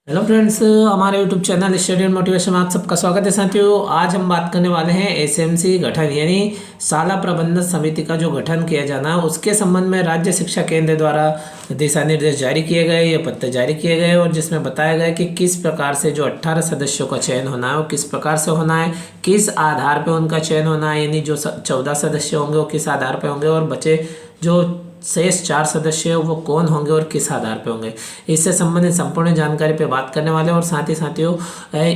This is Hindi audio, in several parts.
हेलो फ्रेंड्स, हमारे YouTube channel study and motivation में आप सबका स्वागत है। साथियों, आज हम बात करने वाले हैं एसएमसी गठन यानी शाला प्रबंधन समिति का जो गठन किया जाना है उसके संबंध में राज्य शिक्षा केंद्र द्वारा दिशा निर्देश जारी किए गए, ये पत्र जारी किए गए और जिसमें बताया गया कि किस प्रकार से जो 18 सदस्यों का चयन होना है वो किस प्रकार से होना है, किस आधार पर उनका चयन होना है, यानी जो 14 सदस्य होंगे वो किस आधार पर होंगे और बचे जो शेष 4 सदस्य वो कौन होंगे और किस आधार पे होंगे। इससे संबंधित संपूर्ण जानकारी पे बात करने वाले और साथ ही साथियों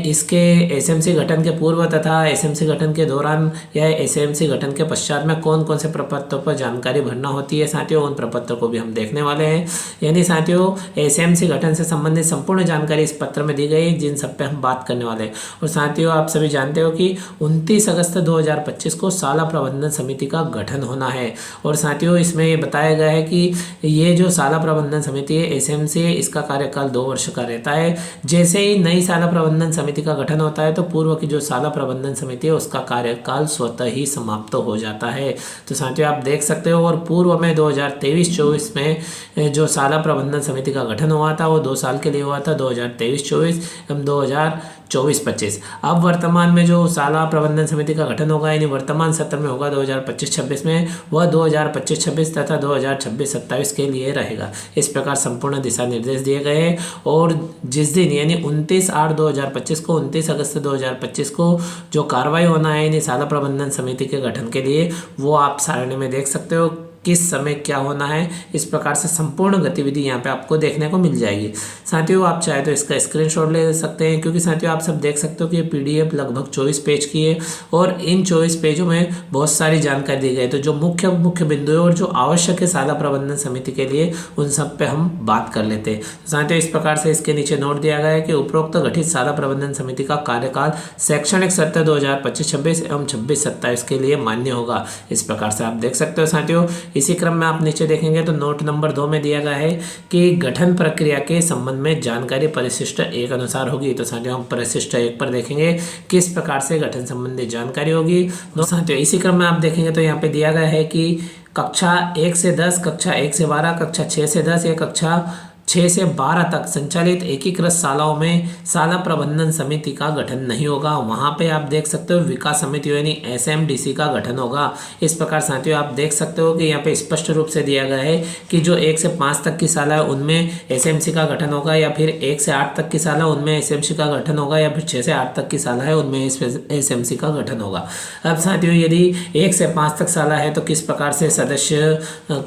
इसके एसएमसी गठन के पूर्व तथा एसएमसी गठन के दौरान या एसएमसी गठन के पश्चात में कौन कौन से प्रपत्रों पर जानकारी भरना होती है साथियों, उन प्रपत्रों को भी हम देखने वाले हैं। यानी साथियों, एसएमसी गठन से संबंधित संपूर्ण जानकारी इस पत्र में दी गई जिन सब पे हम बात करने वाले हैं। और साथियों, आप सभी जानते हो कि 29 अगस्त 2025 को शाला प्रबंधन समिति का गठन होना है। और साथियों, इसमें ये बताया गया है कि ये जो शाला प्रबंधन समिति है एसएमसी, इसका कार्यकाल 2 वर्ष का रहता है। जैसे ही नई शाला प्रबंधन समिति का गठन होता है तो पूर्व की जो शाला प्रबंधन समिति है उसका कार्यकाल स्वतः ही समाप्त हो जाता है। तो साथियों, आप देख सकते हो और पूर्व में 2023-24 में जो शाला प्रबंधन समिति का गठन हुआ था वो 2 साल के लिए हुआ था, 2023-24 एवं 2024-25। अब वर्तमान में जो शाला प्रबंधन समिति का गठन होगा यानी वर्तमान सत्र में होगा 2025-26 में, वह 2025-26 तथा 2026-27 के लिए रहेगा। इस प्रकार संपूर्ण दिशा निर्देश दिए गए हैं। और जिस दिन यानी 29/8/2025 को 29 अगस्त 2025 को जो कार्रवाई होना है यानी शाला प्रबंधन समिति के गठन के लिए, वो आप सारणी में देख सकते हो किस समय क्या होना है। इस प्रकार से संपूर्ण गतिविधि यहाँ पे आपको देखने को मिल जाएगी। साथियों, आप चाहे तो इसका स्क्रीनशॉट ले सकते हैं क्योंकि साथियों आप सब देख सकते हो कि ये पीडीएफ लगभग 24 पेज की है और इन 24 पेजों में बहुत सारी जानकारी दी गई है। तो जो मुख्य बिंदु है और जो आवश्यक है शाला प्रबंधन समिति के लिए, उन सब पे हम बात कर लेते हैं। साथियों, इस प्रकार से इसके नीचे नोट दिया गया है कि उपरोक्त गठित शाला प्रबंधन समिति का कार्यकाल शैक्षणिक सत्र 2025-26 एवं 26-27 के लिए मान्य होगा। इस प्रकार से आप देख सकते हो। साथियों, इसी क्रम में आप नीचे देखेंगे तो नोट नंबर 2 में दिया गया है कि गठन प्रक्रिया के संबंध में जानकारी परिशिष्ट 1 अनुसार होगी। तो साथियों, हम परिशिष्ट 1 पर देखेंगे किस प्रकार से गठन संबंधी जानकारी होगी। तो साथियों, इसी क्रम में आप देखेंगे तो यहाँ पे दिया गया है कि कक्षा 1 से 10, कक्षा 1 से 12, कक्षा 6 से 10 या कक्षा 6 से 12 तक संचालित एकीकृत शालाओं में शाला प्रबंधन समिति का गठन नहीं होगा। वहाँ पे आप देख सकते हो विकास समिति यानी एसएमडीसी का गठन होगा। इस प्रकार साथियों, आप देख सकते हो कि यहाँ पे स्पष्ट रूप से दिया गया है कि जो 1 से 5 तक की शाला है उनमें एसएमसी का गठन होगा, या फिर 1 से 8 तक की शाला उनमें एसएमसी का गठन होगा, या फिर 6 से 8 तक की शाला है उनमें एसएमसी का गठन होगा। अब साथियों, यदि 1 से 5 तक शाला है तो किस प्रकार से सदस्य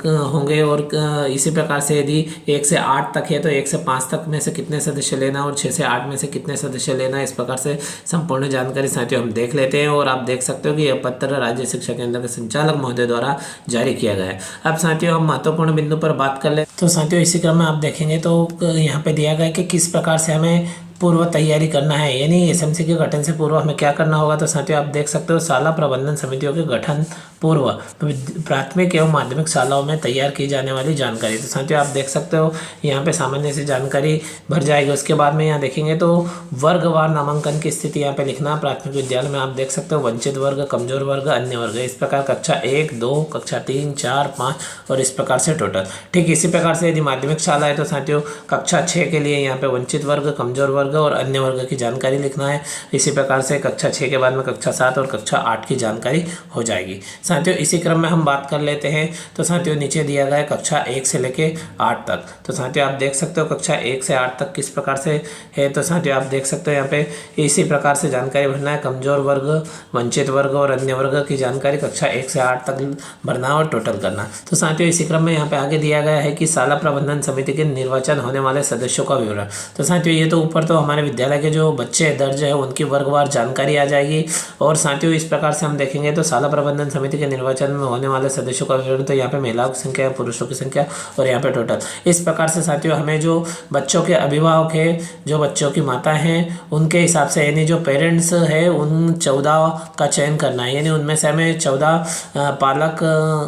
होंगे, और इसी प्रकार से यदि 1 से 8 तक है तो 1 से 5 तक में से कितने सदस्य लेना और 6 से 8 में से कितने सदस्य लेना, इस प्रकार से संपूर्ण जानकारी साथियों हम देख लेते हैं। और आप देख सकते हो कि यह पत्र राज्य शिक्षा केंद्र के संचालक महोदय द्वारा जारी किया गया है। अब साथियों, हम महत्वपूर्ण बिंदु पर बात कर ले तो साथियों, इसी क्रम में आप देखेंगे तो यहाँ पे दिया गया है कि किस प्रकार से हमें पूर्व तैयारी करना है, यानी एसएमसी के गठन से पूर्व हमें क्या करना होगा। तो साथियों, आप देख सकते हो शाला प्रबंधन समितियों के गठन पूर्व प्राथमिक एवं माध्यमिक शालाओं में तैयार की जाने वाली जानकारी। तो साथियों, आप देख सकते हो यहाँ पे सामान्य सी जानकारी भर जाएगी। उसके बाद में यहाँ देखेंगे तो वर्गवार नामांकन की स्थिति यहाँ पे लिखना। प्राथमिक विद्यालय में आप देख सकते हो वंचित वर्ग, कमजोर वर्ग, अन्य वर्ग, इस प्रकार कक्षा 1, 2, कक्षा 3, 4, 5 और इस प्रकार से टोटल। ठीक इसी प्रकार से यदि माध्यमिक शाला है तो साथियों कक्षा 6 के लिए यहाँ पे वंचित वर्ग, कमजोर वर्ग और अन्य वर्ग की जानकारी लिखना है। इसी प्रकार से कक्षा 6 के बाद में कक्षा 7 और कक्षा 8 की जानकारी हो जाएगी। साथियों, इसी क्रम में हम बात कर लेते हैं। तो साथियों, नीचे दिया गया है कक्षा 1 से लेके 8 तक। तो साथियों, आप देख सकते हो कक्षा 1 से 8 तक किस प्रकार से है। तो साथियों, आप देख सकते हो यहाँ पे इसी प्रकार से जानकारी भरना है। कमजोर वर्ग, वंचित वर्ग और अन्य वर्ग की जानकारी कक्षा 1 से 8 तक भरना और टोटल करना। तो साथियों, इसी क्रम में यहाँ पे आगे दिया गया है कि शाला प्रबंधन समिति के निर्वाचन होने वाले सदस्यों का विवरण। तो साथियों, ये तो ऊपर तो हमारे विद्यालय के जो बच्चे दर्ज है उनकी वर्गवार जानकारी आ जाएगी। और साथियों, इस प्रकार से हम देखेंगे तो शाला प्रबंधन समिति के निर्वाचन में होने वाले सदस्यों का विवरण। तो यहाँ पे महिलाओं की संख्या, पुरुषों की संख्या और यहाँ पे टोटल। इस प्रकार से साथियों, हमें जो बच्चों के अभिभावक है, जो बच्चों की माता हैं, उनके हिसाब से यानी जो पेरेंट्स है उन 14 का चयन करना है। यानी उनमें से हमें 14 पालक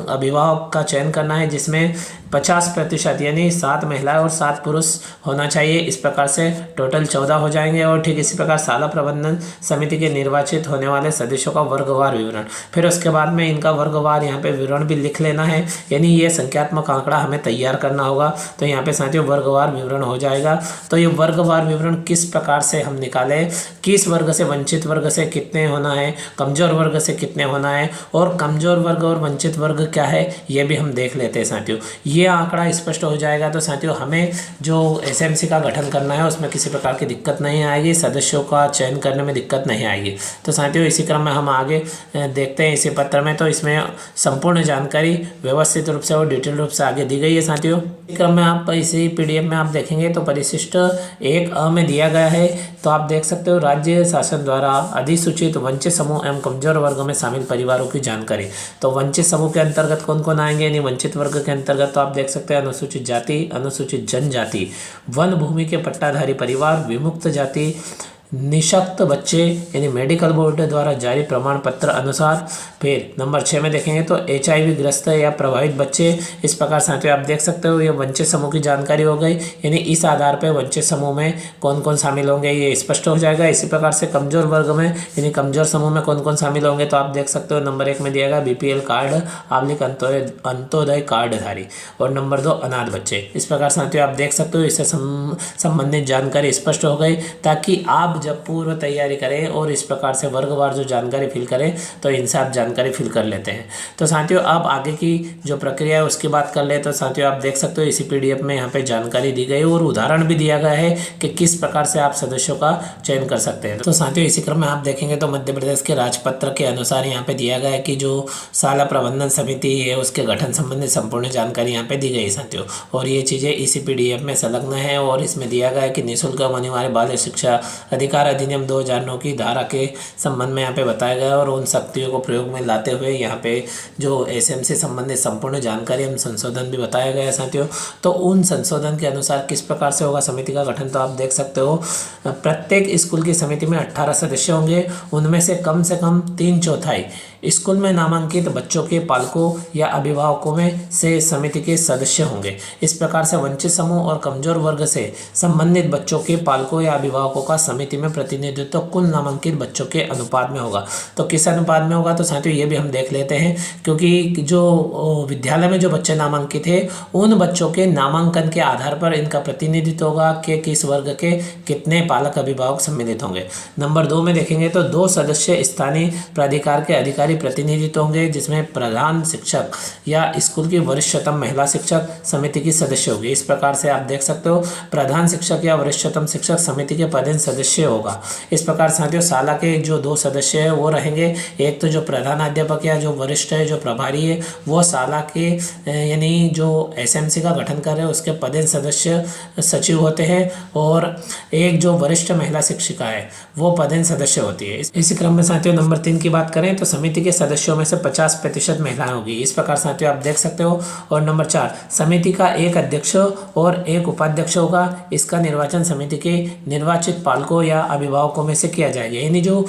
अभिभावक का चयन करना है, जिसमें 50% यानी 7 महिलाएं और 7 पुरुष होना चाहिए। इस प्रकार से टोटल 14 हो जाएंगे। और ठीक इसी प्रकार शाला प्रबंधन समिति के निर्वाचित होने वाले सदस्यों का वर्गवार विवरण, फिर उसके बाद में इनका वर्गवार यहाँ पे विवरण भी लिख लेना है, यानी ये संख्यात्मक आंकड़ा हमें तैयार करना होगा। तो यहाँ पे साथियों वर्गवार विवरण हो जाएगा। तो ये वर्गवार विवरण किस प्रकार से हम निकालें, किस वर्ग से वंचित वर्ग से कितने होना है, कमजोर वर्ग से कितने होना है, और कमजोर वर्ग और वंचित वर्ग क्या है ये भी हम देख लेते हैं साथियों। ये आंकड़ा स्पष्ट हो जाएगा तो साथियों हमें जो एसएमसी का गठन करना है उसमें किसी प्रकार की दिक्कत नहीं आएगी, सदस्यों का चयन करने में दिक्कत नहीं आएगी। तो साथियों इसी क्रम में हम आगे देखते हैं इसी पत्र में। तो इसमें संपूर्ण जानकारी व्यवस्थित रूप से और डिटेल रूप से आगे दी गई है साथियों। इस क्रम में आप इसी पीडीएफ में आप देखेंगे तो परिशिष्ट 1 में दिया गया है। तो आप देख सकते हो राज्य शासन द्वारा अधिसूचित वंचित समूह एवं कमजोर वर्ग में शामिल परिवारों की जानकारी। तो वंचित समूह के अंतर्गत कौन कौन आएंगे, यानी वंचित वर्ग के अंतर्गत तो आप देख सकते हैं अनुसूचित जाति, अनुसूचित जनजाति, वन भूमि के पट्टाधारी परिवार, विमुक्त जाति, निशक्त बच्चे यानी मेडिकल बोर्ड द्वारा जारी प्रमाण पत्र अनुसार। फिर नंबर 6 में देखेंगे तो HIV ग्रस्त या प्रभावित बच्चे। इस प्रकार साथियों आप देख सकते हो ये वंचित समूह की जानकारी हो गई, यानी इस आधार पर वंचित समूह में कौन कौन शामिल होंगे ये स्पष्ट हो जाएगा। इसी प्रकार से कमजोर वर्ग में यानी कमजोर समूह में कौन कौन शामिल होंगे तो आप देख सकते हो नंबर 1 में दिया गया BPL कार्ड आबलिक अंत्योदय कार्डधारी, और नंबर 2 अनाथ बच्चे। इस प्रकार साथियों आप देख सकते हो इससे संबंधित जानकारी स्पष्ट हो गई, ताकि आप जब पूर्व तैयारी करें और इस प्रकार से वर्गवार जो जानकारी फिल करें तो इनसे आप जानकारी फिल कर लेते हैं। तो साथियों अब आगे की जो प्रक्रिया है उसकी बात कर ले। तो साथियों आप देख सकते हो इसी पीडीएफ में यहाँ पे जानकारी दी गई और उदाहरण भी दिया गया है कि किस प्रकार से आप सदस्यों का चयन कर सकते हैं। तो साथियों इसी क्रम में आप देखेंगे तो मध्य प्रदेश के राजपत्र के अनुसार यहाँ पे दिया गया है कि जो शाला प्रबंधन समिति है उसके गठन संबंधी संपूर्ण जानकारी यहाँ पे दी गई है साथियों। और ये चीज़ें इसी पीडीएफ में संलग्न है और इसमें दिया गया है कि निःशुल्क अनिवार्य बाल शिक्षा अधिकार अधिनियम 2009 की धारा के संबंध में यहाँ पे बताया गया और उन शक्तियों को प्रयोग में लाते हुए यहाँ पे जो एसएमसी संबंधित संपूर्ण जानकारी एवं संशोधन भी बताया गया है साथियों। तो उन संशोधन के अनुसार किस प्रकार से होगा समिति का गठन तो आप देख सकते हो प्रत्येक स्कूल की समिति में 18 सदस्य होंगे, उनमें से कम 3/4 स्कूल में नामांकित बच्चों के पालकों या अभिभावकों में से समिति के सदस्य होंगे। इस प्रकार से वंचित समूह और कमजोर वर्ग से संबंधित बच्चों के पालकों या अभिभावकों का समिति में प्रतिनिधित्व कुल नामांकित बच्चों के अनुपात में होगा। तो किस अनुपात में होगा तो साथियों ये भी हम देख लेते हैं, क्योंकि जो विद्यालय में जो बच्चे नामांकित है उन बच्चों के नामांकन के आधार पर इनका प्रतिनिधित्व होगा कि किस वर्ग के कितने पालक अभिभावक सम्मिलित होंगे। नंबर 2 में देखेंगे तो 2 सदस्य स्थानीय प्राधिकार के अधिकारी प्रतिनिधित्व होंगे, जिसमें प्रधान शिक्षक या स्कूल की वरिष्ठतम महिला शिक्षक समिति की सदस्य होगी। इस प्रकार से आप देख सकते हो प्रधान शिक्षक या वरिष्ठतम शिक्षक समिति के पदेन सदस्य होगा। इस प्रकार साथियों शाला के जो 2 सदस्य है वो रहेंगे, एक तो जो प्रधानाध्यापक या जो वरिष्ठ है जो प्रभारी है वो शाला के यानी जो एसएमसी का गठन कर रहे हैं उसके पदेन सदस्य सचिव होते हैं, और एक जो वरिष्ठ महिला शिक्षिका है वो पदेन सदस्य होती है। इसी क्रम में साथियों नंबर 3 की बात करें तो समिति के सदस्यों में से 50% महिलाएं होगी। इस प्रकार साथियों आप देख सकते हो। और नंबर 4 समिति का एक अध्यक्ष और एक उपाध्यक्ष होगा। इसका निर्वाचन समिति के निर्वाचित पालकों या अभिभावकों में से किया जाएगा, यानी जो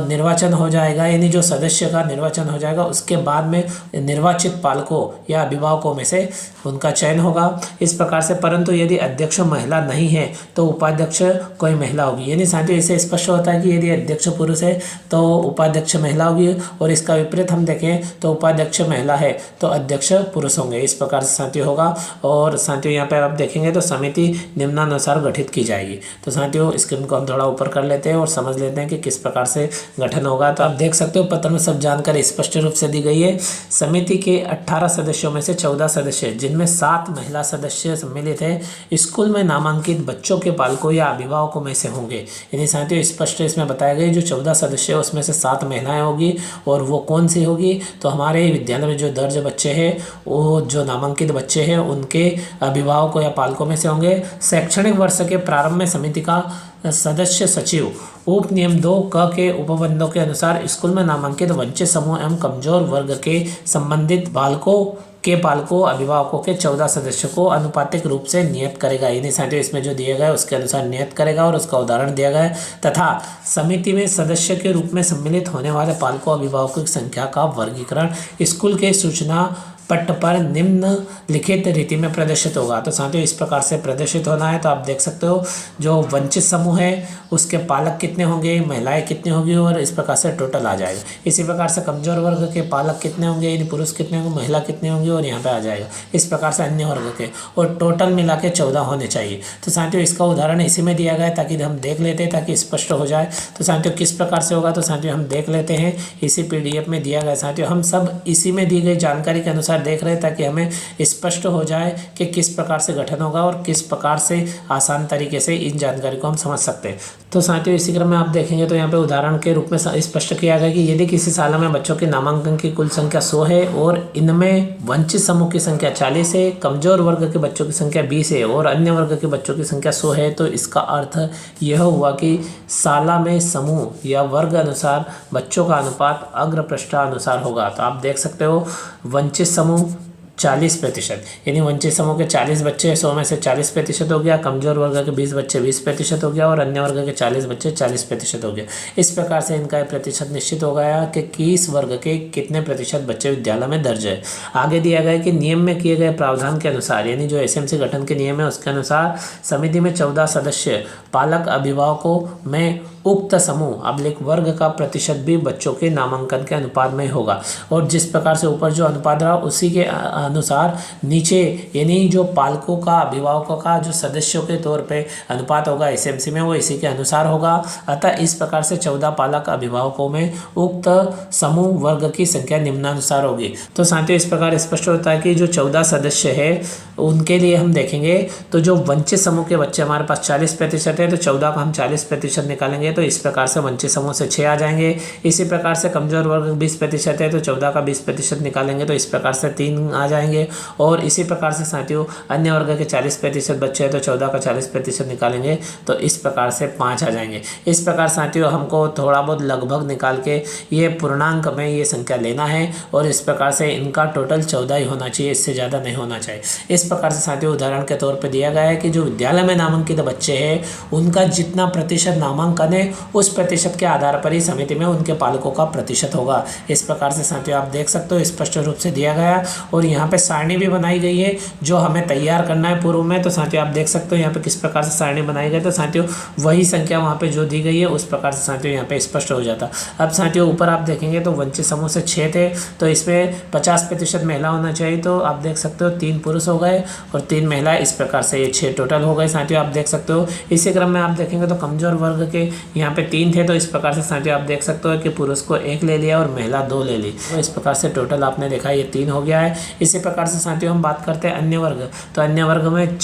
निर्वाचन हो जाएगा यानी जो सदस्य का निर्वाचन हो जाएगा उसके बाद में निर्वाचित पालकों या अभिभावकों में से उनका चयन होगा। इस प्रकार से परंतु यदि अध्यक्ष महिला नहीं है तो उपाध्यक्ष कोई महिला होगी, यानी साथियों इससे स्पष्ट होता है कि यदि अध्यक्ष पुरुष है तो उपाध्यक्ष महिला होगी, और इसका विपरीत हम देखें तो उपाध्यक्ष महिला है तो अध्यक्ष पुरुष होंगे। इस प्रकार से साथियों होगा। और साथियों यहाँ पे आप देखेंगे तो समिति निम्नानुसार गठित की जाएगी। तो साथियों स्क्रीन को हम थोड़ा ऊपर कर लेते हैं और समझ लेते हैं कि किस प्रकार से गठन होगा। तो आप देख सकते हो पत्र में सब जानकारी स्पष्ट रूप से दी गई है। समिति के 18 सदस्यों में से 14 सदस्य जिनमें 7 महिला सदस्य सम्मिलित है स्कूल में नामांकित बच्चों के पालकों या अभिभावकों में से होंगे, यानी साथियों स्पष्ट इसमें बताया गया जो 14 सदस्य है उसमें से 7 महिलाएं होगी। और वो कौन सी होगी तो हमारे विद्यालय में जो दर्ज बच्चे हैं वो जो नामांकित बच्चे हैं उनके अभिभावकों या पालकों में से होंगे। शैक्षणिक वर्ष के प्रारंभ में समिति का सदस्य सचिव उप नियम 2 क के उपबंधों के अनुसार स्कूल में नामांकित वंचित समूह एवं कमजोर वर्ग के संबंधित बालकों के पालकों अभिभावकों के 14 सदस्यों को अनुपातिक रूप से नियत करेगा, यानी साथियों इसमें जो दिया गया है उसके अनुसार नियत करेगा और उसका उदाहरण दिया गया है। तथा समिति में सदस्य के रूप में सम्मिलित होने वाले पालकों अभिभावकों की संख्या का वर्गीकरण स्कूल के सूचना पट्ट पर निम्नलिखित रीति में प्रदर्शित होगा। तो साथियों इस प्रकार से प्रदर्शित होना है। तो आप देख सकते हो जो वंचित समूह है उसके पालक कितने होंगे, महिलाएं कितनी होगी, और इस प्रकार से टोटल आ जाएगा। इसी प्रकार से कमजोर वर्ग के पालक कितने होंगे, यानी पुरुष कितने होंगे, महिला कितनी होंगी, और यहाँ पे आ जाएगा। इस प्रकार से अन्य वर्ग के, और टोटल मिला के 14 होने चाहिए। तो साथियों इसका उदाहरण इसी में दिया गया है ताकि हम देख लेते हैं, ताकि स्पष्ट हो जाए। तो साथियों किस प्रकार से होगा, तो साथियों हम देख लेते हैं, इसी PDF में दिया गया। साथियों हम सब इसी में दी गई जानकारी के अनुसार देख रहे हैं ताकि हमें स्पष्ट हो जाए कि किस प्रकार से गठन होगा और किस प्रकार से आसान तरीके से इन जानकारी को हम समझ सकते हैं। तो साथियों इसी क्रम में आप देखेंगे तो यहाँ पे उदाहरण के रूप में स्पष्ट किया गया कि यदि किसी शाला में बच्चों के नामांकन की कुल संख्या 100 है और इनमें वंचित समूह की संख्या 40 है, कमजोर वर्ग के बच्चों की संख्या 20 है और अन्य वर्ग के बच्चों की संख्या 100 है, तो इसका अर्थ यह हुआ कि शाला में समूह या वर्ग अनुसार बच्चों का अनुपात अग्रपृष्ठानुसार होगा। तो आप देख सकते हो वंचित समूह 40%, यानी वंचित समूह के 40 बच्चे 100 में से 40% हो गया, कमजोर वर्ग के 20 बच्चे 20% हो गया और अन्य वर्ग के 40 बच्चे 40% हो गया। इस प्रकार से इनका प्रतिशत निश्चित हो गया कि किस वर्ग के कितने प्रतिशत बच्चे विद्यालय में दर्ज है। आगे दिया गया कि नियम में किए गए प्रावधान के अनुसार, यानी जो SMC गठन के नियम है उसके अनुसार समिति में 14 सदस्य पालक अभिभावकों में उक्त समूह अभिलेख वर्ग का प्रतिशत भी बच्चों के नामांकन के अनुपात में होगा। और जिस प्रकार से ऊपर जो अनुपात रहा उसी के अनुसार नीचे, यानी जो पालकों का अभिभावकों का जो सदस्यों के तौर पे अनुपात होगा SMC में, वो इसी के अनुसार होगा। अतः इस प्रकार से 14 पालक अभिभावकों में उक्त समूह वर्ग की संख्या निम्नानुसार होगी। तो साथियों इस प्रकार स्पष्ट होता है कि जो 14 सदस्य है उनके लिए हम देखेंगे तो जो वंचित समूह के बच्चे हमारे पास 40% है, तो 14 का हम 40% निकालेंगे तो इस प्रकार से वंचित समूह से 6 आ जाएंगे। इसी प्रकार से कमजोर वर्ग 20% है, तो 14 का 20% निकालेंगे तो इस प्रकार से 3 आ जाएंगे। और इसी प्रकार से साथियों अन्य वर्ग के 40% बच्चे हैं, तो 14 का 40% निकालेंगे तो इस प्रकार से 5 आ जाएंगे। इस प्रकार साथियों हमको थोड़ा बहुत लगभग निकाल के ये पूर्णांक में ये संख्या लेना है और इस प्रकार से इनका टोटल 14 ही होना चाहिए, इससे ज़्यादा नहीं होना चाहिए। इस प्रकार से साथियों उदाहरण के तौर पर दिया गया है कि जो विद्यालय में नामांकित बच्चे हैं उनका जितना प्रतिशत नामांकन है उस प्रतिशत के आधार पर ही समिति में उनके पालकों का प्रतिशत होगा। इस प्रकार से साथियों आप देख सकते हो स्पष्ट रूप से दिया गया और यहाँ पे सारणी भी बनाई गई है जो हमें तैयार करना है पूर्व में। तो साथियों आप देख सकते हो यहाँ पे किस प्रकार से सारणी बनाई गई, तो साथियों वही संख्या वहाँ पे जो दी गई है उस प्रकार से साथियों यहाँ पे स्पष्ट हो जाता। अब साथियों ऊपर आप देखेंगे तो वंचित समूह से 6 थे, तो इसमें 50% महिला होना चाहिए, तो आप देख सकते हो 3 पुरुष हो गए और 3 महिलाएं। इस प्रकार से ये 6 टोटल हो गए साथियों आप देख सकते हो। इसी क्रम में आप देखेंगे तो कमजोर वर्ग के यहाँ पे 3 थे, तो इस प्रकार से साथियों आप देख सकते हो कि पुरुष को 1 ले लिया और महिला 2 ले ली, तो इस प्रकार से टोटल आपने देखा ये 3 हो गया है। इसी प्रकार से साथियों हम बात करते हैं अन्य वर्ग, तो अन्य वर्ग में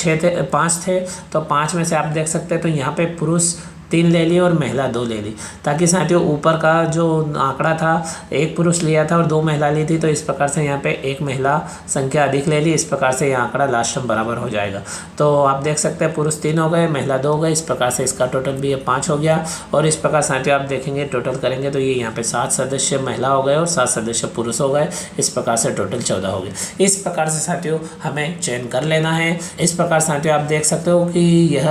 5 थे, तो 5 में से आप देख सकते हैं तो यहाँ पे पुरुष 3 ले लिए और महिला 2 ले ली, ताकि साथियों ऊपर का जो आंकड़ा था 1 पुरुष लिया था और 2 महिला ली थी, तो इस प्रकार से यहाँ पे 1 महिला संख्या अधिक ले ली। इस प्रकार से यह आंकड़ा लास्ट में बराबर हो जाएगा। तो आप देख सकते हैं पुरुष 3 हो गए, महिला 2 हो गए, इस प्रकार से इसका टोटल भी ये 5 हो गया। और इस प्रकार साथियों आप देखेंगे टोटल करेंगे तो ये यहाँ पे 7 सदस्य महिला हो गए और 7 सदस्य पुरुष हो गए। इस प्रकार से टोटल 14 हो गए। इस प्रकार से साथियों हमें चयन कर लेना है। इस प्रकार साथियों आप देख सकते हो कि यह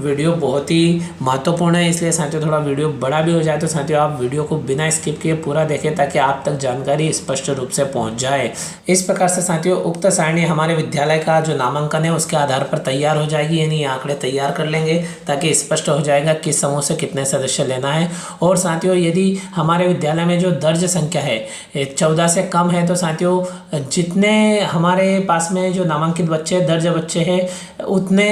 वीडियो बहुत ही महत्वपूर्ण है, इसलिए साथियों थोड़ा वीडियो बड़ा भी हो जाए तो साथियों आप वीडियो को बिना स्किप किए पूरा देखें ताकि आप तक जानकारी स्पष्ट रूप से पहुंच जाए। इस प्रकार से साथियों उक्त सारणी हमारे विद्यालय का जो नामांकन है उसके आधार पर तैयार हो जाएगी, यानी ये आंकड़े तैयार कर लेंगे ताकि स्पष्ट हो जाएगा किस समूह से कितने सदस्य लेना है। और साथियों यदि हमारे विद्यालय में जो दर्ज संख्या है 14 से कम है, तो साथियों जितने हमारे पास में जो नामांकित बच्चे दर्ज बच्चे हैं उतने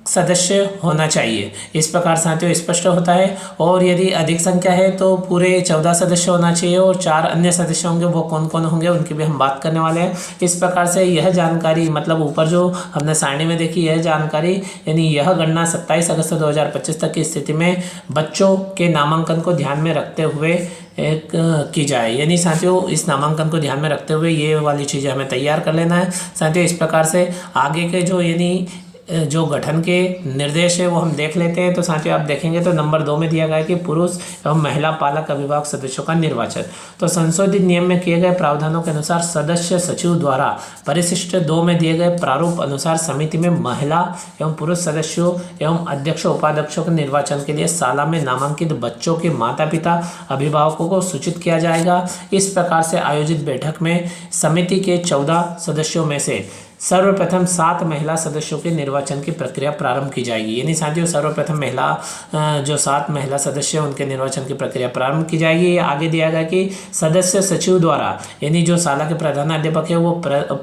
सदस्य होना चाहिए। इस प्रकार साथियों स्पष्ट होता है। और यदि अधिक संख्या है तो पूरे 14 सदस्य होना चाहिए और 4 अन्य सदस्य होंगे, वो कौन कौन होंगे उनकी भी हम बात करने वाले हैं। इस प्रकार से यह जानकारी मतलब ऊपर जो हमने सारणी में देखी यह जानकारी, यानी यह गणना 27 अगस्त 2025 तक की स्थिति में बच्चों के नामांकन को ध्यान में रखते हुए की जाए। यानी साथियों इस नामांकन को ध्यान में रखते हुए ये वाली चीज़ें हमें तैयार कर लेना है। साथियों इस प्रकार से आगे के जो यानी जो गठन के निर्देश है वो हम देख लेते हैं। तो साथियों आप देखेंगे तो नंबर 2 में दिया गया है कि पुरुष एवं महिला पालक अभिभावक सदस्यों का निर्वाचन। तो संशोधित नियम में किए गए प्रावधानों के अनुसार सदस्य सचिव द्वारा परिशिष्ट 2 में दिए गए प्रारूप अनुसार समिति में महिला एवं पुरुष सदस्यों एवं अध्यक्ष उपाध्यक्षों के निर्वाचन के लिए शाला में नामांकित बच्चों के माता पिता अभिभावकों को सूचित किया जाएगा। इस प्रकार से आयोजित बैठक में समिति के 14 सदस्यों में से सर्वप्रथम 7 महिला सदस्यों के निर्वाचन की प्रक्रिया प्रारंभ की जाएगी। यानी साथियों सर्वप्रथम जो 7 महिला सदस्य हैं उनके निर्वाचन की प्रक्रिया प्रारंभ की जाएगी। आगे दिया गया कि सदस्य सचिव द्वारा, यानी जो शाला के प्रधानाध्यापक है वो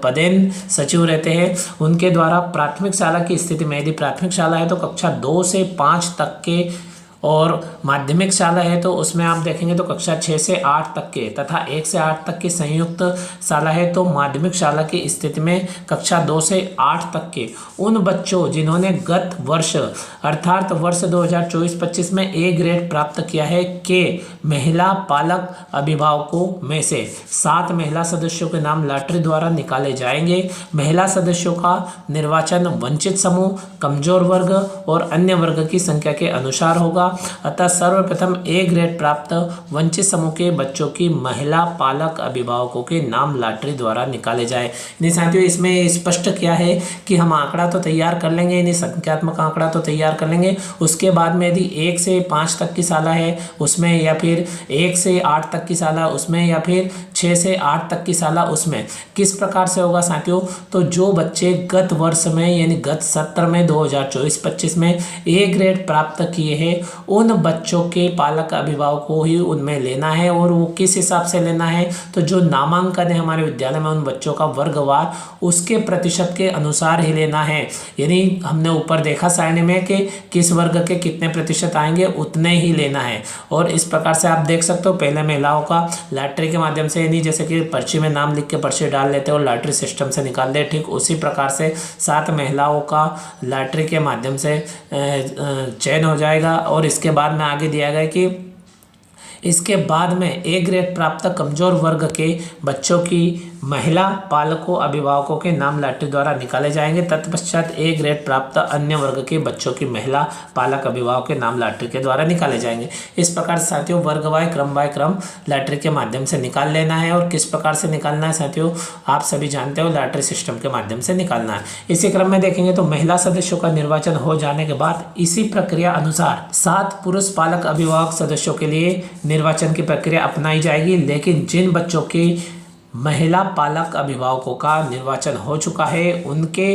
पदेन सचिव रहते हैं, उनके द्वारा प्राथमिक शाला की स्थिति में, यदि प्राथमिक शाला है तो कक्षा 2 से 5 तक के, और माध्यमिक शाला है तो उसमें आप देखेंगे तो कक्षा 6 से 8 तक के, तथा 1 से 8 तक की संयुक्त शाला है तो माध्यमिक शाला की स्थिति में कक्षा 2 से 8 तक के उन बच्चों जिन्होंने गत वर्ष अर्थात वर्ष 2024-25 में ए ग्रेड प्राप्त किया है के महिला पालक अभिभावकों में से 7 महिला सदस्यों के नाम लॉटरी द्वारा निकाले जाएंगे। महिला सदस्यों का निर्वाचन वंचित समूह, कमजोर वर्ग और अन्य वर्ग की संख्या के अनुसार होगा। अतः सर्वप्रथम ए ग्रेड प्राप्त वंचित समूह के बच्चों की महिला पालक अभिभावकों के नाम लॉटरी द्वारा निकाले जाए। साथियों इसमें स्पष्ट किया है कि हम आंकड़ा तो तैयार कर लेंगे, यानी संख्यात्मक आंकड़ा तो तैयार कर लेंगे, उसके बाद में यदि 1 से 5 तक की शाला है उसमें, या फिर 1 से 8 तक की शाला उसमें, या फिर 6 से 8 तक की शाला उसमें किस प्रकार से होगा साथियों। तो जो बच्चे गत वर्ष में यानी गत सत्र में 2024-25 में ए ग्रेड प्राप्त किए हैं उन बच्चों के पालक अभिभावक को ही उनमें लेना है। और वो किस हिसाब से लेना है, तो जो नामांकन है हमारे विद्यालय में उन बच्चों का वर्गवार उसके प्रतिशत के अनुसार ही लेना है। यानी हमने ऊपर देखा सारणी में कि किस वर्ग के कितने प्रतिशत आएंगे उतने ही लेना है। और इस प्रकार से आप देख सकते हो पहले महिलाओं का लॉटरी के माध्यम से, यानी जैसे कि पर्ची में नाम लिख के पर्ची डाल लेते हो और लॉटरी सिस्टम से निकाल दे, ठीक उसी प्रकार से 7 महिलाओं का लॉटरी के माध्यम से चयन हो जाएगा। और इसके बाद में आगे दिया गया कि इसके बाद में ए ग्रेड प्राप्त कमजोर वर्ग के बच्चों की महिला पालकों अभिभावकों के नाम लॉटरी द्वारा निकाले जाएंगे। तत्पश्चात ए ग्रेड प्राप्त अन्य वर्ग के बच्चों की महिला पालक अभिभावक के नाम लॉटरी के द्वारा निकाले जाएंगे। इस प्रकार से साथियों वर्ग बाय क्रम लॉटरी के माध्यम से निकाल लेना है। और किस प्रकार से निकालना है साथियों आप सभी जानते हो, लॉटरी सिस्टम के माध्यम से निकालना है। इसी क्रम में देखेंगे तो महिला सदस्यों का निर्वाचन हो जाने के बाद इसी प्रक्रिया अनुसार 7 पुरुष पालक अभिभावक सदस्यों के लिए निर्वाचन की प्रक्रिया अपनाई जाएगी। लेकिन जिन बच्चों की महिला पालक अभिभावकों का निर्वाचन हो चुका है उनके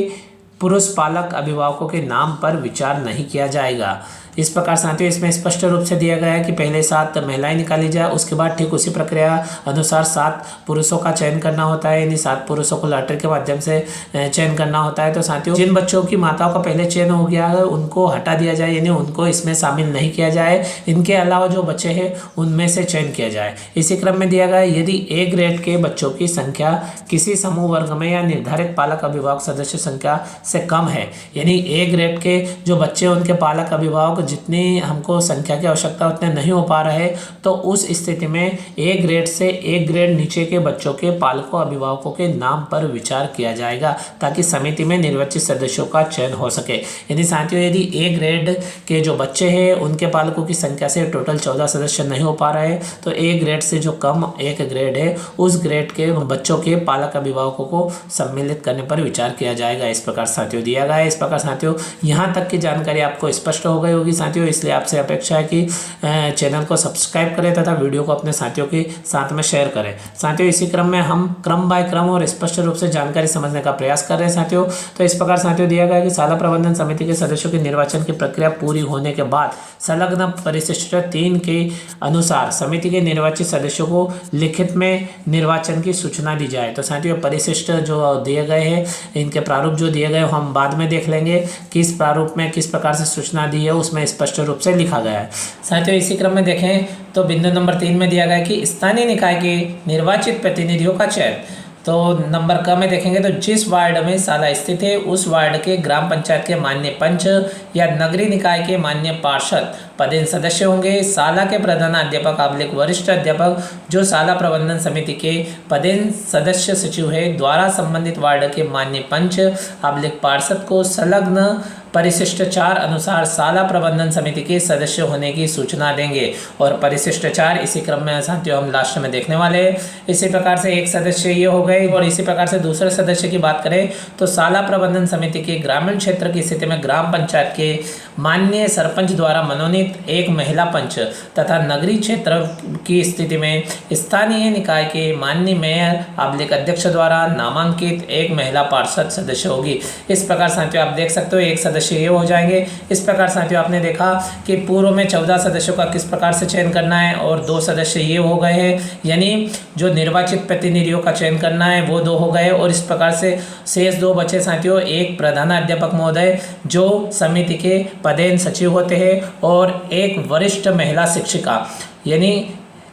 पुरुष पालक अभिभावकों के नाम पर विचार नहीं किया जाएगा। इस प्रकार साथियों इसमें स्पष्ट रूप से दिया गया है कि पहले 7 महिलाएं निकाली जाए, उसके बाद ठीक उसी प्रक्रिया अनुसार 7 पुरुषों का चयन करना होता है, यानी 7 पुरुषों को लॉटरी के माध्यम से चयन करना होता है। तो साथियों जिन बच्चों की माताओं का पहले चयन हो गया है उनको हटा दिया जाए, यानी उनको इसमें शामिल नहीं किया जाए। इनके अलावा जो बच्चे हैं उनमें से चयन किया जाए। इसी क्रम में दिया गया यदि ए ग्रेड के बच्चों की संख्या किसी समूह वर्ग में या निर्धारित पालक अभिभावक सदस्य संख्या से कम है, यानी ए ग्रेड के जो बच्चे उनके पालक अभिभावक जितनी हमको संख्या की आवश्यकता उतने नहीं हो पा रहे, तो उस स्थिति में ए ग्रेड से एक ग्रेड नीचे के बच्चों के पालकों अभिभावकों के नाम पर विचार किया जाएगा ताकि समिति में निर्वाचित सदस्यों का चयन हो सके। यानी साथियों यदि ए ग्रेड के जो बच्चे हैं उनके पालकों की संख्या से टोटल 14 सदस्य नहीं हो पा रहे, तो ए ग्रेड से जो कम एक ग्रेड है उस ग्रेड के बच्चों के पालक अभिभावकों को सम्मिलित करने पर विचार किया जाएगा। इस प्रकार साथियों दिया गया है। इस प्रकार साथियों यहाँ तक की जानकारी आपको स्पष्ट हो गई होगी साथियों, इसलिए आपसे अपेक्षा है कि चैनल को सब्सक्राइब करें तथा वीडियो को अपने साथियों के साथ में शेयर करें। साथियों इसी क्रम में हम क्रम बाय क्रम और स्पष्ट रूप से जानकारी समझने का प्रयास कर रहे हैं साथियों। तो इस प्रकार साथियों दिया गया कि शाला प्रबंधन समिति के सदस्यों के निर्वाचन की प्रक्रिया पूरी होने के बाद संलग्न परिशिष्ट 3 के अनुसार समिति के निर्वाचित सदस्यों को लिखित में निर्वाचन की सूचना दी जाए। तो साथियों परिशिष्ट जो दिए गए हैं इनके प्रारूप जो दिए गए हम बाद में देख लेंगे किस प्रारूप में किस प्रकार से सूचना दी है, उसमें स्पष्ट रूप से लिखा गया है। साथियों इसी क्रम में देखें तो बिंदु नंबर 3 में दिया गया कि स्थानीय निकाय के निर्वाचित प्रतिनिधियों का चयन। तो नंबर क में देखेंगे तो जिस वार्ड में साला स्थित है उस वार्ड के ग्राम पंचायत के माननीय पंच या नगरीय निकाय के माननीय पार्षद पदेन सदस्य होंगे। साला के प्रधानाध्यापक आबलिक वरिष्ठ अध्यापक जो साला प्रबंधन समिति के पदेन सदस्य सचिव है द्वारा संबंधित वार्ड के माननीय पंच आबलिक पार्षद को संलग्न परिशिष्ट 4 अनुसार साला प्रबंधन समिति के सदस्य होने की सूचना देंगे। और परिशिष्ट 4 इसी क्रम में साथियों हम लास्ट में देखने वाले हैं। इसी प्रकार से एक सदस्य ये हो गए। और इसी प्रकार से दूसरे सदस्य की बात करें तो साला प्रबंधन समिति के ग्रामीण क्षेत्र की स्थिति में ग्राम पंचायत के माननीय सरपंच द्वारा मनोनीत एक महिला पंच तथा नगरीय क्षेत्र की स्थिति में स्थानीय निकाय के माननीय मेयर आबलिक अध्यक्ष द्वारा नामांकित एक महिला पार्षद सदस्य होगी। इस प्रकार साथियों आप देख सकते हो एक सदस्य ये हो जाएंगे। इस प्रकार साथियों आपने देखा कि पूर्व में 14 सदस्यों का किस प्रकार से चयन करना है और 2 सदस्य ये हो गए हैं, यानी जो निर्वाचित प्रतिनिधियों का चयन करना है वो 2 हो गए। और इस प्रकार से शेष 2 बचे साथियों, एक प्रधानाध्यापक महोदय जो समिति के पदेन सचिव होते हैं और एक वरिष्ठ महिला शिक्षिका, यानी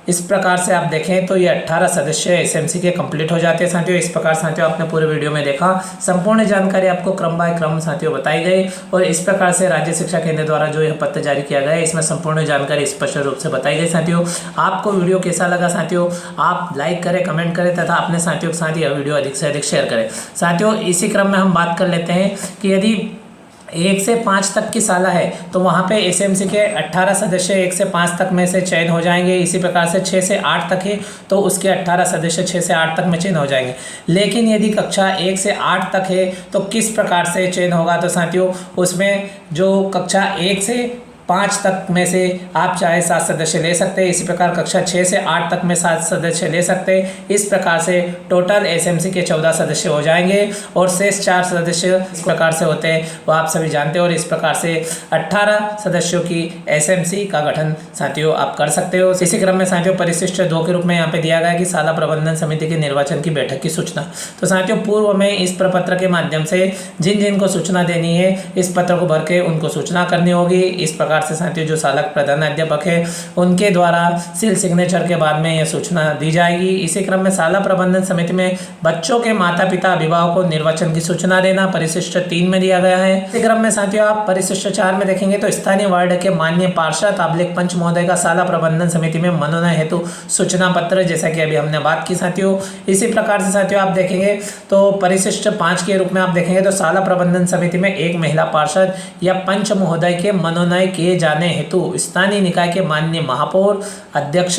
इस प्रकार से आप देखें तो ये 18 सदस्य एसएमसी के कंप्लीट हो जाते हैं साथियों। इस प्रकार साथियों आपने पूरे वीडियो में देखा, संपूर्ण जानकारी आपको क्रम बाय क्रम साथियों बताई गई। और इस प्रकार से राज्य शिक्षा केंद्र द्वारा जो यह पत्र जारी किया गया है इसमें संपूर्ण जानकारी स्पष्ट रूप से बताई गई साथियों। आपको वीडियो कैसा लगा साथियों, आप लाइक करें, कमेंट करें तथा अपने साथियों के साथ यह वीडियो अधिक से अधिक शेयर करें। साथियों इसी क्रम में हम बात कर लेते हैं कि यदि 1 से 5 तक की साला है तो वहाँ पे एसएमसी के 18 सदस्य 1 से 5 तक में से चयन हो जाएंगे। इसी प्रकार से 6 से 8 तक है तो उसके 18 सदस्य 6 से 8 तक में चयन हो जाएंगे। लेकिन यदि कक्षा 1 से 8 तक है तो किस प्रकार से चयन होगा, तो साथियों उसमें जो कक्षा 1 से 5 तक में से आप चाहे 7 सदस्य ले सकते हैं। इसी प्रकार कक्षा 6 से 8 तक में 7 सदस्य ले सकते हैं। इस प्रकार से टोटल एसएमसी के 14 सदस्य हो जाएंगे और शेष 4 सदस्य इस प्रकार से होते हैं वो आप सभी जानते हैं। और इस प्रकार से 18 सदस्यों की एसएमसी का गठन साथियों आप कर सकते हो। इसी क्रम में साथियों परिशिष्ट 2 के रूप में यहाँ पे दिया गया कि साला प्रबंधन समिति के निर्वाचन की बैठक की सूचना। तो साथियों पूर्व में इस प्रपत्र के माध्यम से जिन जिन को सूचना देनी है इस पत्र को भर के उनको सूचना करनी होगी। इस प्रकार से साथियों जो सालक प्रधानाध्यापक है उनके द्वारा सील सिग्नेचर के बाद में यह सूचना दी जाएगी। इसी क्रम में साला प्रबंधन समिति में बच्चों के माता पिता अभिभावकों को निर्वाचन की सूचना देना परिशिष्ट 3 में दिया गया है। इसी क्रम में साथियों आप परिशिष्ट 4 में देखेंगे तो स्थानीय वार्ड के माननीय पार्षद आबलिक पंच महोदय का साला प्रबंधन समिति में मनोनयन हेतु सूचना पत्र, जैसा कि अभी हमने बात की साथियों। इसी प्रकार से साथियों आप देखेंगे तो परिशिष्ट 5 के रूप में आप देखेंगे तो साला प्रबंधन समिति में एक महिला पार्षद या पंच महोदय के मनोनयन किए जाने हेतु स्थानीय निकाय के माननीय महापौर अध्यक्ष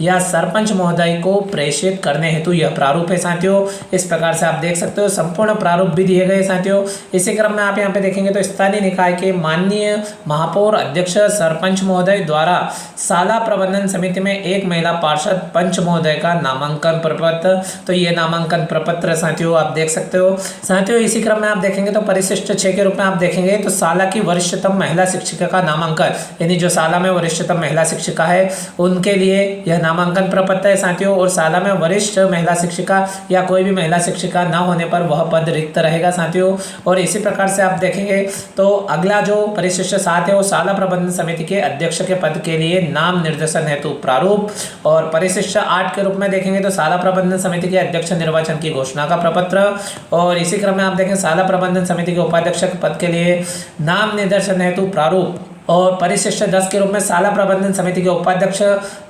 या सरपंच महोदय को प्रेषित करने हेतु यह प्रारूप है साथियों। इस प्रकार से आप देख सकते हो संपूर्ण प्रारूप भी दिए गए साथियों। इसी क्रम में आप यहाँ पे देखेंगे तो स्थानीय निकाय के माननीय महापौर अध्यक्ष सरपंच महोदय द्वारा साला प्रबंधन समिति में एक महिला पार्षद पंच महोदय का नामांकन प्रपत्र, तो ये नामांकन प्रपत्र साथियों आप देख सकते हो साथियों। इसी क्रम में आप देखेंगे तो परिशिष्ट 6 के रूप में आप देखेंगे तो साला की वरिष्ठतम महिला शिक्षिका का नामांकन, यानी जो साला में वरिष्ठतम महिला शिक्षिका है उनके लिए यह नामांकन प्रपत्र है साथियों। और साला में वरिष्ठ महिला शिक्षिका या कोई भी महिला शिक्षिका न होने पर वह पद रिक्त रहेगा साथियों। और इसी प्रकार से आप देखेंगे तो अगला जो परिशिष्ट 7 है वो साला प्रबंधन समिति के अध्यक्ष के पद के लिए नाम निर्देशन हेतु प्रारूप। और परिशिष्ट 8 के रूप में देखेंगे तो साला प्रबंधन समिति के अध्यक्ष निर्वाचन की घोषणा का प्रपत्र। और इसी क्रम में आप देखें साला प्रबंधन समिति के उपाध्यक्ष पद के लिए नाम निर्देशन हेतु प्रारूप। और परिशिष्ट 10 के रूप में साला प्रबंधन समिति के उपाध्यक्ष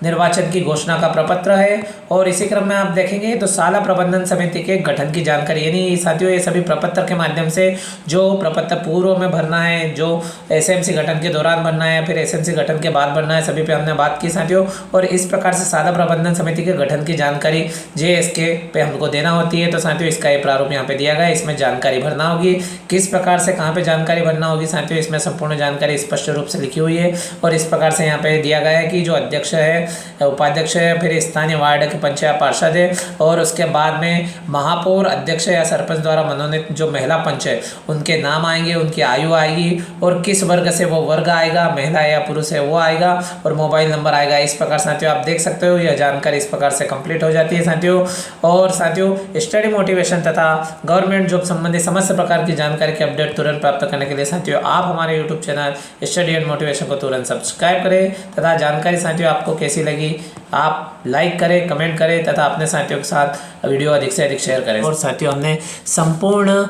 निर्वाचन की घोषणा का प्रपत्र है। और इसी क्रम में आप देखेंगे तो साला प्रबंधन समिति के गठन की जानकारी, यानी साथियों ये सभी प्रपत्र के माध्यम से जो प्रपत्र पूर्व में भरना है, जो एसएमसी गठन के दौरान भरना है, फिर एसएमसी गठन के बाद भरना है, सभी पे हमने बात की साथियों। और इस प्रकार से साला प्रबंधन समिति के गठन की जानकारी जेएसके पे हमको देना होती है। तो साथियों इसका ये प्रारूप यहाँ पे दिया गया है, इसमें जानकारी भरना होगी। किस प्रकार से कहाँ पे जानकारी भरना होगी साथियों, इसमें संपूर्ण जानकारी स्पष्ट रूप से लिखी हुई है। और इस प्रकार से यहाँ पे दिया गया है कि जो अध्यक्ष है, उपाध्यक्ष है, फिर स्थानीय वार्ड के पंचायत पार्षद है और उसके बाद में महापौर अध्यक्ष या सरपंच द्वारा मनोनीत जो महिला पंच है उनके नाम आएंगे, उनकी आयु आएगी और किस वर्ग से वो वर्ग आएगा, महिला या पुरुष है वो आएगा और मोबाइल नंबर आएगा। इस प्रकार साथियों आप देख सकते हो यह जानकारी इस प्रकार से कंप्लीट हो जाती है साथियों। और साथियों स्टडी मोटिवेशन तथा गवर्नमेंट जॉब संबंधी समस्त प्रकार की जानकारी के अपडेट तुरंत प्राप्त करने के लिए साथियों आप हमारे YouTube channel study and motivation को तुरंत सब्सक्राइब करें तथा जानकारी साथियों आपको कैसी लगी आप लाइक करें, कमेंट करें तथा अपने साथियों के साथ वीडियो अधिक से अधिक शेयर करें। और साथियों हमने संपूर्ण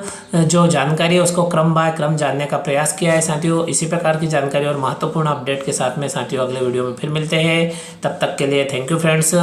जो जानकारी है उसको क्रम बाय क्रम जानने का प्रयास किया है साथियों। इसी प्रकार की जानकारी और महत्वपूर्ण अपडेट के साथ में साथियों अगले वीडियो में फिर मिलते हैं। तब तक के लिए थैंक यू फ्रेंड्स।